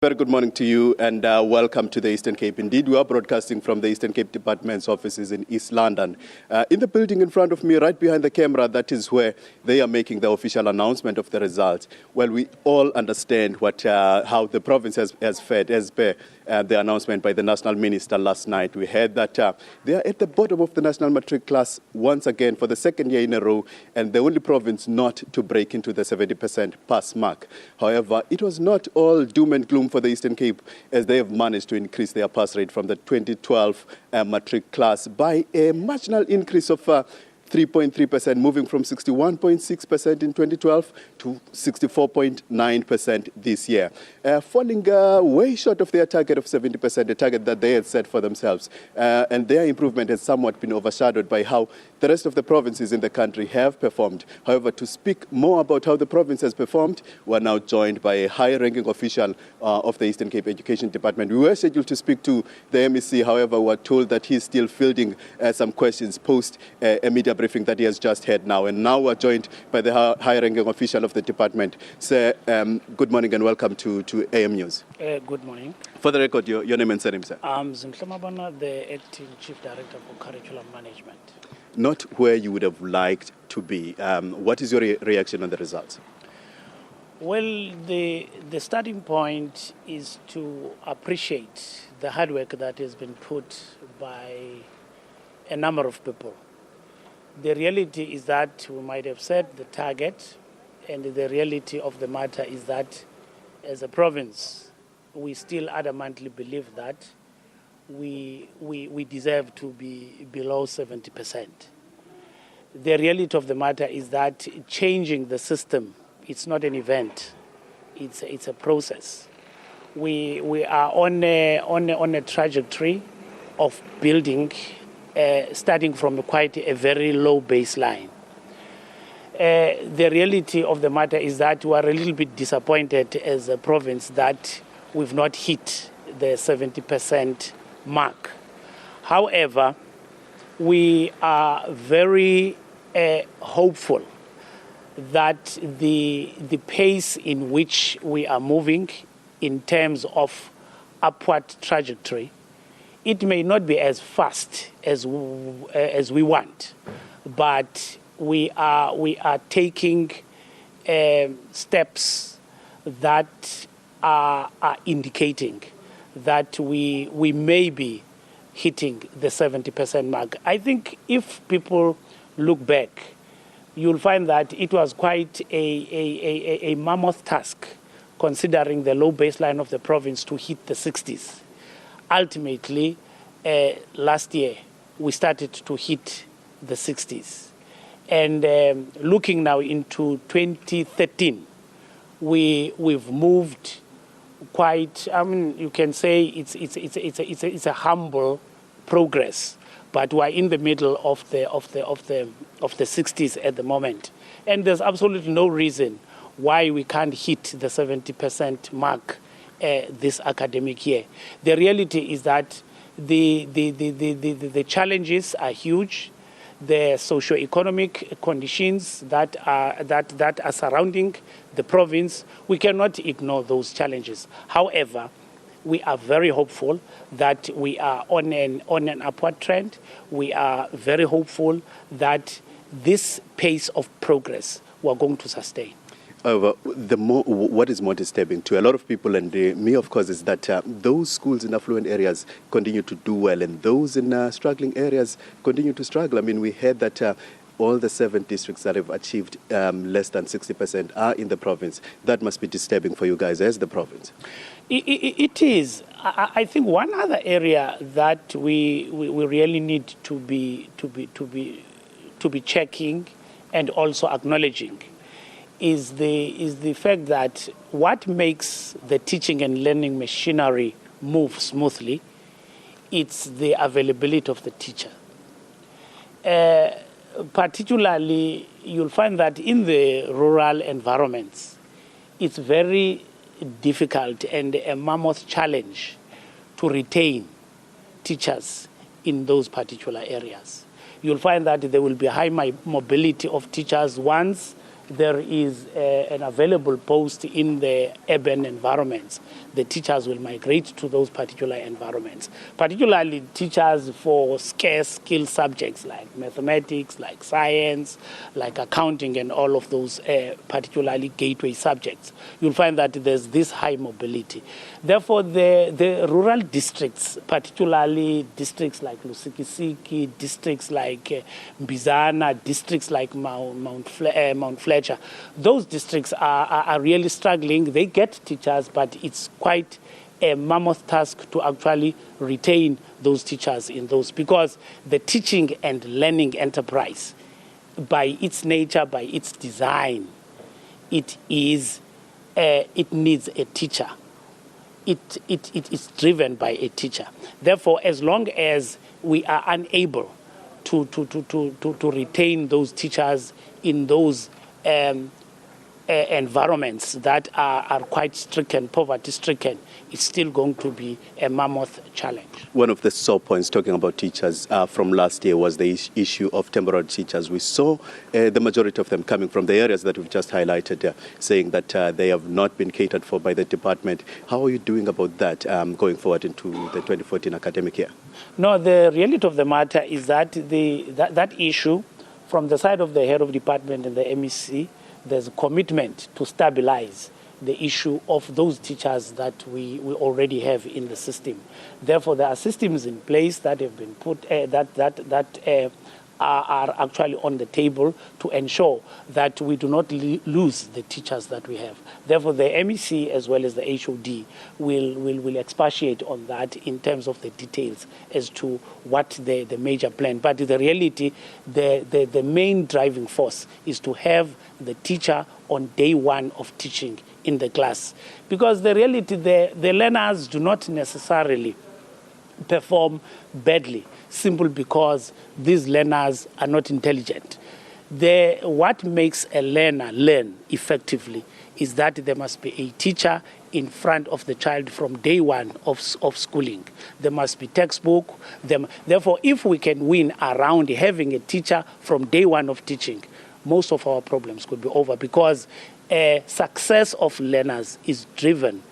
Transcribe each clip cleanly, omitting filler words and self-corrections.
Very good morning to you and welcome to the Eastern Cape. Indeed, we are broadcasting from the Eastern Cape Department's offices in East London. In the building in front of me, right behind the camera, that is where they are making the official announcement of the results. Well, we all understand how the province has fared as per the announcement by the National Minister last night. We heard that they are at the bottom of the national matric class once again for the second year in a row, and the only province not to break into the 70% pass mark. However, it was not all doom and gloom for the Eastern Cape, as they have managed to increase their pass rate from the 2012 matric class by a marginal increase of 3.3%, moving from 61.6% in 2012 to 64.9% this year, falling way short of their target of 70%, a target that they had set for themselves. And their improvement has somewhat been overshadowed by how the rest of the provinces in the country have performed. However, to speak more about how the province has performed, we are now joined by a high-ranking official of the Eastern Cape Education Department. We were scheduled to speak to the MEC, however, we are told that he's still fielding some questions post a media briefing that he has just had now. And now we're joined by the high-ranking official of the department. Sir, good morning and welcome to AM News. Good morning. For the record, your name and surname, sir? I'm Zimhlamabana, the Acting Chief Director for Curriculum Management. Not where you would have liked to be. What is your reaction on the results? Well, the starting point is to appreciate the hard work that has been put by a number of people. The reality is that we might have set the target, and the reality of the matter is that as a province, we still adamantly believe that we deserve to be below 70%. The reality of the matter is that changing the system, it's not an event, it's a process. We are on a trajectory of building, starting from quite a very low baseline. The reality of the matter is that we are a little bit disappointed as a province that we've not hit the 70% mark. However, we are very hopeful that the pace in which we are moving in terms of upward trajectory, it may not be as fast as we want, but we are taking steps that are indicating that we may be hitting the 70% mark. I think if people look back, you'll find that it was quite a mammoth task, considering the low baseline of the province, to hit the 60s. Ultimately, last year, we started to hit the 60s. And looking now into 2013, we've moved quite, you can say it's a humble progress, but we're in the middle of the 60s at the moment. And there's absolutely no reason why we can't hit the 70% mark this academic year. The reality is that the challenges are huge. The socio-economic conditions that are surrounding the province, we cannot ignore those challenges. However, we are very hopeful that we are on an upward trend. We are very hopeful that this pace of progress we're going to sustain. What is more disturbing to a lot of people, and me, of course, is that those schools in affluent areas continue to do well, and those in struggling areas continue to struggle. I mean, we heard that all the 7 districts that have achieved less than 60% are in the province. That must be disturbing for you guys as the province. It is. I think one other area that we really need to be checking and also acknowledging is the fact that what makes the teaching and learning machinery move smoothly, it's the availability of the teacher. Particularly, you'll find that in the rural environments, it's very difficult and a mammoth challenge to retain teachers in those particular areas. You'll find that there will be high mobility of teachers once there is an available post in the urban environments, the teachers will migrate to those particular environments, particularly teachers for scarce skill subjects like mathematics, like science, like accounting, and all of those particularly gateway subjects. You'll find that there's this high mobility. Therefore, the rural districts, particularly districts like Lusikisiki, districts like Mbizana, districts like Mount Fletcher, those districts are really struggling. They get teachers, but it's quite a mammoth task to actually retain those teachers in those, because the teaching and learning enterprise, by its nature, by its design, it needs a teacher. It is driven by a teacher. Therefore, as long as we are unable to retain those teachers in those environments that are quite stricken, poverty-stricken, it's still going to be a mammoth challenge. One of the sore points talking about teachers from last year was the issue of temporary teachers. We saw the majority of them coming from the areas that we've just highlighted, saying that they have not been catered for by the department. How are you doing about that going forward into the 2014 academic year? No, the reality of the matter is that that issue, from the side of the head of department and the MEC, there's a commitment to stabilize the issue of those teachers that we already have in the system. Therefore, there are systems in place that have been put are actually on the table to ensure that we do not lose the teachers that we have. Therefore, the MEC as well as the HOD will expatiate on that in terms of the details as to what the major plan. But the reality, the main driving force is to have the teacher on day one of teaching in the class. Because the reality, the learners do not necessarily perform badly, simply because these learners are not intelligent. What makes a learner learn effectively is that there must be a teacher in front of the child from day one of schooling. There must be textbook. Therefore, if we can win around having a teacher from day one of teaching, most of our problems could be over, because success of learners is driven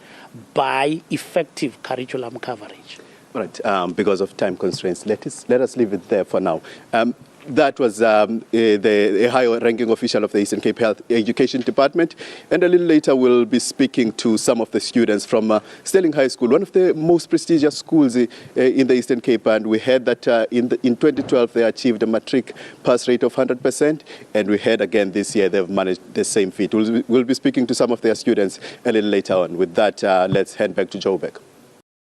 by effective curriculum coverage. Right, because of time constraints, let us leave it there for now. That was a high-ranking official of the Eastern Cape Health Education Department. And a little later, we'll be speaking to some of the students from Sterling High School, one of the most prestigious schools in the Eastern Cape. And we heard that in 2012, they achieved a matric pass rate of 100%. And we heard again this year, they've managed the same feat. We'll be speaking to some of their students a little later on. With that, let's head back to Joburg.